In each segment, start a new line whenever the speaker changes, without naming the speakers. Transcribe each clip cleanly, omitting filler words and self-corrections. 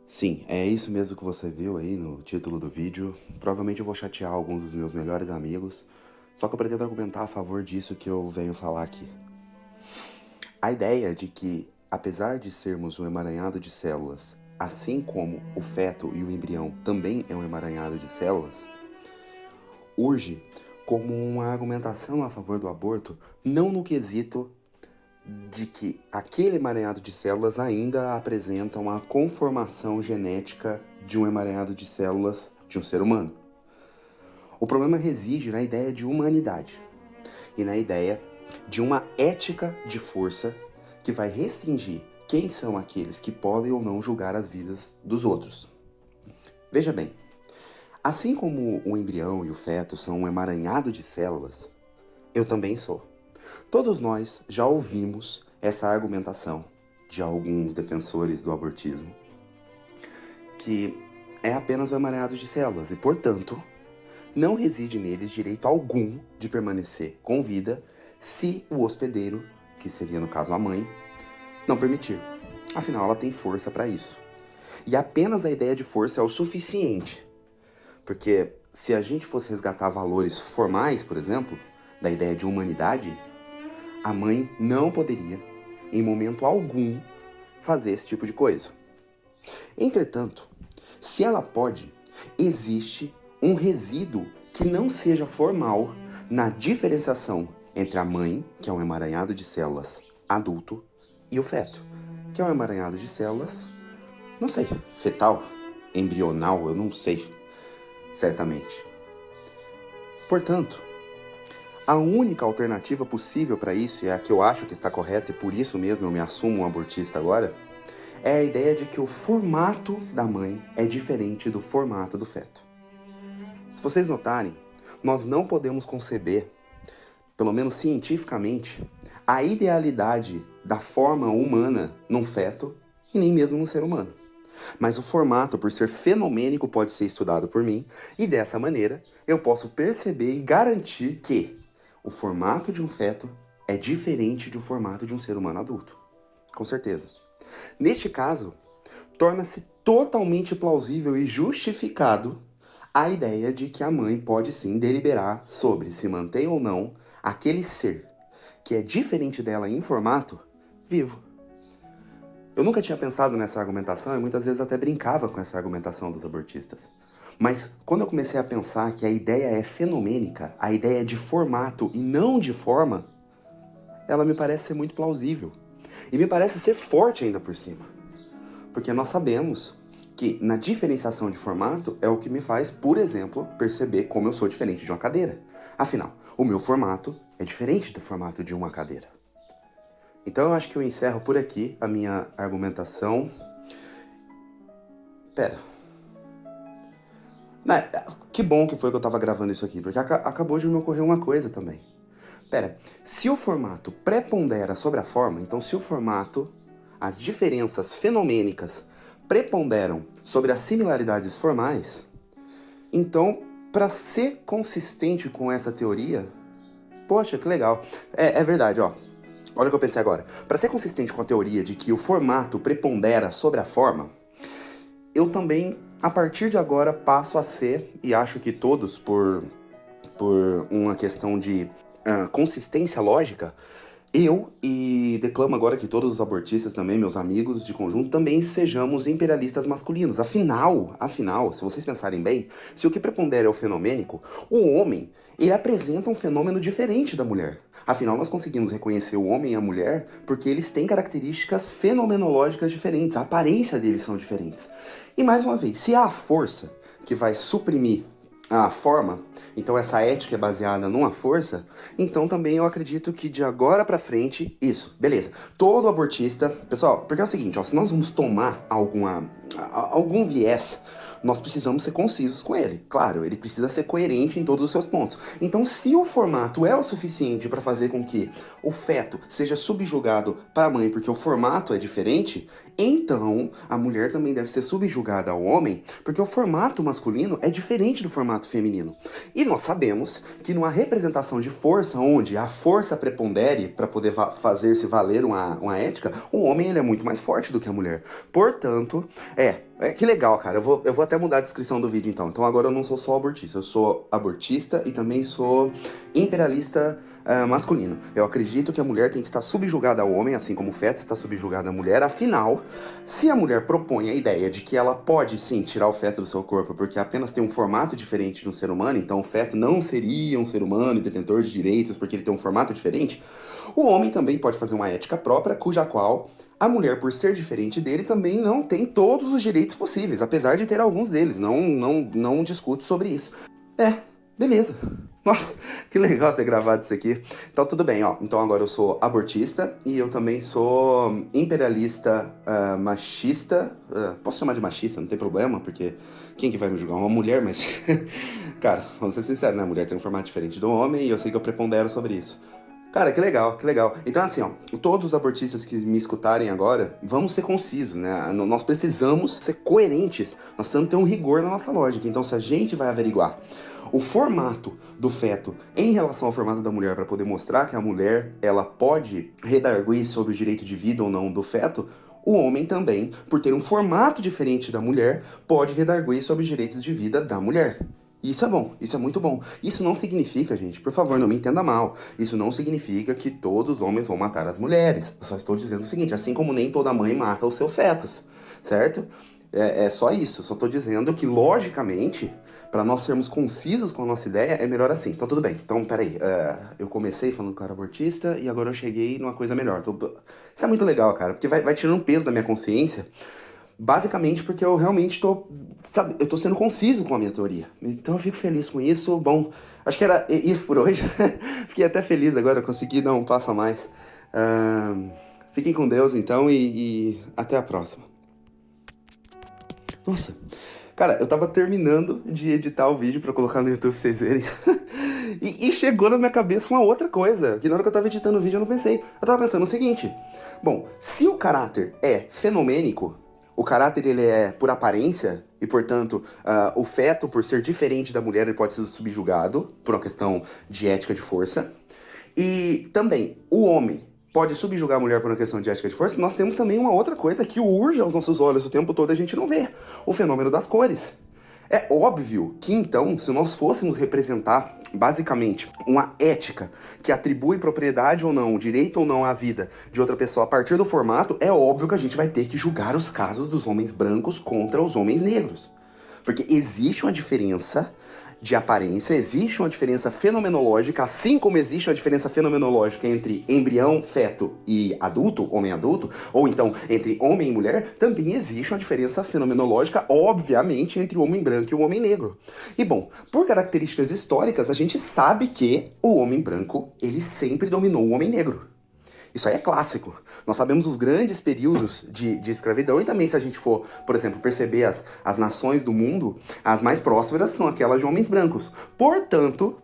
Sim, é isso mesmo que você viu aí no título do vídeo. Provavelmente eu vou chatear alguns dos meus melhores amigos, só que eu pretendo argumentar a favor disso que eu venho falar aqui. A ideia de que, apesar de sermos um emaranhado de células, assim como o feto e o embrião também é um emaranhado de células, urge como uma argumentação a favor do aborto, não no quesito de que aquele emaranhado de células ainda apresenta uma conformação genética de um emaranhado de células de um ser humano. O problema reside na ideia de humanidade e na ideia de uma ética de força que vai restringir quem são aqueles que podem ou não julgar as vidas dos outros. Veja bem, assim como o embrião e o feto são um emaranhado de células, eu também sou. Todos nós já ouvimos essa argumentação de alguns defensores do abortismo, que é apenas um emaranhado de células e, portanto, não reside neles direito algum de permanecer com vida se o hospedeiro, que seria no caso a mãe, não permitir. Afinal, ela tem força para isso. E apenas a ideia de força é o suficiente, porque se a gente fosse resgatar valores formais, por exemplo, da ideia de humanidade, a mãe não poderia, em momento algum, fazer esse tipo de coisa. Entretanto, se ela pode, existe um resíduo que não seja formal na diferenciação entre a mãe, que é um emaranhado de células adulto, e o feto, que é um emaranhado de células, não sei, fetal, embrional, eu não sei, certamente. Portanto, a única alternativa possível para isso, e é a que eu acho que está correta, e por isso mesmo eu me assumo um abortista agora, é a ideia de que o formato da mãe é diferente do formato do feto. Se vocês notarem, nós não podemos conceber, pelo menos cientificamente, a idealidade da forma humana num feto e nem mesmo num ser humano. Mas o formato, por ser fenomênico, pode ser estudado por mim, e dessa maneira eu posso perceber e garantir que o formato de um feto é diferente do formato de um ser humano adulto. Com certeza. Neste caso, torna-se totalmente plausível e justificado a ideia de que a mãe pode sim deliberar sobre se mantém ou não aquele ser que é diferente dela em formato vivo. Eu nunca tinha pensado nessa argumentação e muitas vezes até brincava com essa argumentação dos abortistas. Mas quando eu comecei a pensar que a ideia é fenomênica, a ideia é de formato e não de forma, ela me parece ser muito plausível. E me parece ser forte ainda por cima. Porque nós sabemos que na diferenciação de formato é o que me faz, por exemplo, perceber como eu sou diferente de uma cadeira. Afinal, o meu formato é diferente do formato de uma cadeira. Então eu acho que eu encerro por aqui a minha argumentação. Pera. Que bom que foi que eu tava gravando isso aqui, porque acabou de me ocorrer uma coisa também. Pera, se o formato prepondera sobre a forma, então se o formato, as diferenças fenomênicas preponderam sobre as similaridades formais, então, para ser consistente com essa teoria, poxa, que legal. É verdade, ó. Olha o que eu pensei agora. Para ser consistente com a teoria de que o formato prepondera sobre a forma, eu também, a partir de agora, passo a ser, e acho que todos, por uma questão de consistência lógica, eu, e declamo agora que todos os abortistas também, meus amigos de conjunto, também sejamos imperialistas masculinos. Afinal, se vocês pensarem bem, se o que prepondera é o fenomênico, o homem, ele apresenta um fenômeno diferente da mulher. Afinal, nós conseguimos reconhecer o homem e a mulher porque eles têm características fenomenológicas diferentes, a aparência deles são diferentes. E mais uma vez, se há a força que vai suprimir a forma, então essa ética é baseada numa força, então também eu acredito que de agora pra frente, isso, beleza. Todo abortista, pessoal, porque é o seguinte, ó, se nós vamos tomar algum viés, nós precisamos ser concisos com ele. Claro, ele precisa ser coerente em todos os seus pontos. Então, se o formato é o suficiente para fazer com que o feto seja subjugado para a mãe, porque o formato é diferente, então a mulher também deve ser subjugada ao homem, porque o formato masculino é diferente do formato feminino. E nós sabemos que numa representação de força, onde a força prepondere para poder fazer-se valer uma ética, o homem ele é muito mais forte do que a mulher. Portanto, Que legal, cara. Eu vou até mudar a descrição do vídeo, então. Então agora eu não sou só abortista, eu sou abortista e também sou imperialista masculino. Eu acredito que a mulher tem que estar subjugada ao homem, assim como o feto está subjugado à mulher. Afinal, se a mulher propõe a ideia de que ela pode sim tirar o feto do seu corpo porque apenas tem um formato diferente de um ser humano, então o feto não seria um ser humano e detentor de direitos porque ele tem um formato diferente, o homem também pode fazer uma ética própria, cuja qual a mulher, por ser diferente dele, também não tem todos os direitos possíveis, apesar de ter alguns deles. Não discuto sobre isso. Beleza. Nossa, que legal ter gravado isso aqui. Então, tudo bem, ó. Então, agora eu sou abortista e eu também sou imperialista machista. Posso chamar de machista, não tem problema, porque quem que vai me julgar? Uma mulher, mas... Cara, vamos ser sinceros, né? A mulher tem um formato diferente do homem e eu sei que eu prepondero sobre isso. Cara, que legal, que legal. Então, assim, ó, todos os abortistas que me escutarem agora, vamos ser concisos, né? Nós precisamos ser coerentes, nós precisamos ter um rigor na nossa lógica. Então, se a gente vai averiguar o formato do feto em relação ao formato da mulher para poder mostrar que a mulher, ela pode redarguir sobre o direito de vida ou não do feto, o homem também, por ter um formato diferente da mulher, pode redarguir sobre os direitos de vida da mulher. Isso é bom, isso é muito bom. Isso não significa, gente, por favor, não me entenda mal. Isso não significa que todos os homens vão matar as mulheres. Eu só estou dizendo o seguinte, assim como nem toda mãe mata os seus fetos, certo? É só isso. Eu só estou dizendo que, logicamente, para nós sermos concisos com a nossa ideia, é melhor assim. Então, tudo bem. Então, peraí. Eu comecei falando que eu era abortista e agora eu cheguei numa coisa melhor. Isso é muito legal, cara, porque vai tirando um peso da minha consciência. Basicamente porque eu realmente tô, sabe, eu tô sendo conciso com a minha teoria. Então eu fico feliz com isso. Bom, acho que era isso por hoje. Fiquei até feliz agora, consegui dar um passo a mais. Fiquem com Deus então e até a próxima. Nossa, cara, eu tava terminando de editar o vídeo pra colocar no YouTube pra vocês verem. E chegou na minha cabeça uma outra coisa, que na hora que eu tava editando o vídeo eu não pensei. Eu tava pensando o seguinte: bom, se o caráter é fenomênico, o caráter ele é por aparência, e portanto o feto, por ser diferente da mulher, ele pode ser subjugado por uma questão de ética de força. E também o homem pode subjugar a mulher por uma questão de ética de força. Nós temos também uma outra coisa que urge aos nossos olhos o tempo todo e a gente não vê: o fenômeno das cores. É óbvio que, então, se nós fôssemos representar, basicamente, uma ética que atribui propriedade ou não, direito ou não à vida de outra pessoa a partir do formato, é óbvio que a gente vai ter que julgar os casos dos homens brancos contra os homens negros. Porque existe uma diferença de aparência, existe uma diferença fenomenológica, assim como existe uma diferença fenomenológica entre embrião, feto e adulto, homem adulto, ou então entre homem e mulher, também existe uma diferença fenomenológica, obviamente, entre o homem branco e o homem negro. E bom, por características históricas, a gente sabe que o homem branco, ele sempre dominou o homem negro. Isso aí é clássico. Nós sabemos os grandes períodos de escravidão e também, se a gente for, por exemplo, perceber as nações do mundo, as mais prósperas são aquelas de homens brancos. Portanto,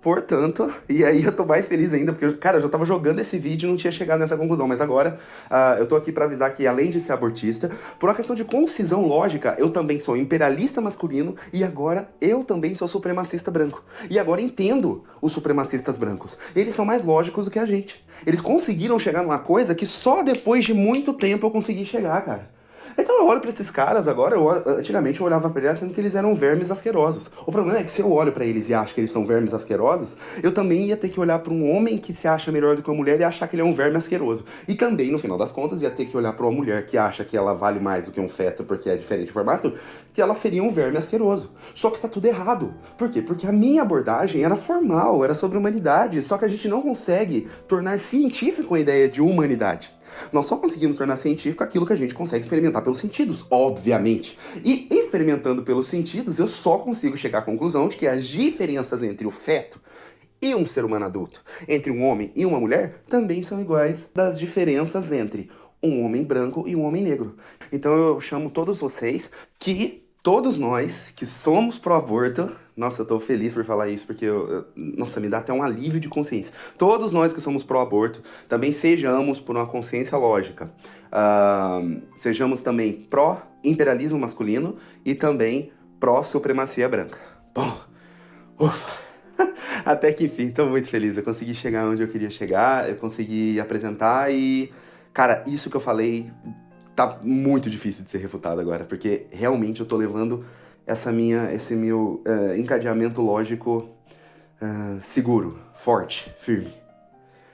e aí eu tô mais feliz ainda, porque, cara, eu já tava jogando esse vídeo e não tinha chegado nessa conclusão, mas agora eu tô aqui pra avisar que, além de ser abortista, por uma questão de concisão lógica, eu também sou imperialista masculino e agora eu também sou supremacista branco. E agora entendo os supremacistas brancos. Eles são mais lógicos do que a gente. Eles conseguiram chegar numa coisa que só depois de muito tempo eu consegui chegar, cara. Então eu olho pra esses caras agora, antigamente eu olhava pra eles achando que eles eram vermes asquerosos. O problema é que se eu olho pra eles e acho que eles são vermes asquerosos, eu também ia ter que olhar pra um homem que se acha melhor do que uma mulher e achar que ele é um verme asqueroso. E também, no final das contas, ia ter que olhar pra uma mulher que acha que ela vale mais do que um feto porque é diferente de formato, que ela seria um verme asqueroso. Só que tá tudo errado. Por quê? Porque a minha abordagem era formal, era sobre humanidade, só que a gente não consegue tornar científico a ideia de humanidade. Nós só conseguimos tornar científico aquilo que a gente consegue experimentar pelos sentidos, obviamente. E experimentando pelos sentidos, eu só consigo chegar à conclusão de que as diferenças entre o feto e um ser humano adulto, entre um homem e uma mulher, também são iguais das diferenças entre um homem branco e um homem negro. Então eu chamo todos vocês que... Todos nós que somos pró-aborto, nossa, eu tô feliz por falar isso, porque, nossa, me dá até um alívio de consciência. Todos nós que somos pró-aborto, também sejamos por uma consciência lógica. Sejamos também pró-imperialismo masculino e também pró-supremacia branca. Bom, ufa. Até que enfim, tô muito feliz. Eu consegui chegar onde eu queria chegar, eu consegui apresentar e, cara, isso que eu falei... tá muito difícil de ser refutado agora, porque realmente eu tô levando esse meu encadeamento lógico seguro, forte, firme.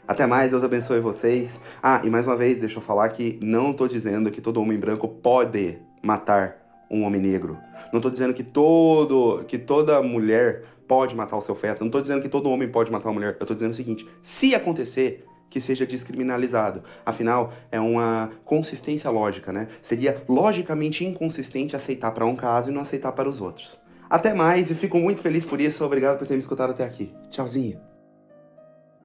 Até mais, Deus abençoe vocês. Ah, e mais uma vez, deixa eu falar que não tô dizendo que todo homem branco pode matar um homem negro. Não tô dizendo que toda mulher pode matar o seu feto. Não tô dizendo que todo homem pode matar uma mulher. Eu tô dizendo o seguinte, se acontecer, que seja descriminalizado. Afinal, é uma consistência lógica, né? Seria logicamente inconsistente aceitar para um caso e não aceitar para os outros. Até mais e fico muito feliz por isso. Obrigado por ter me escutado até aqui. Tchauzinho.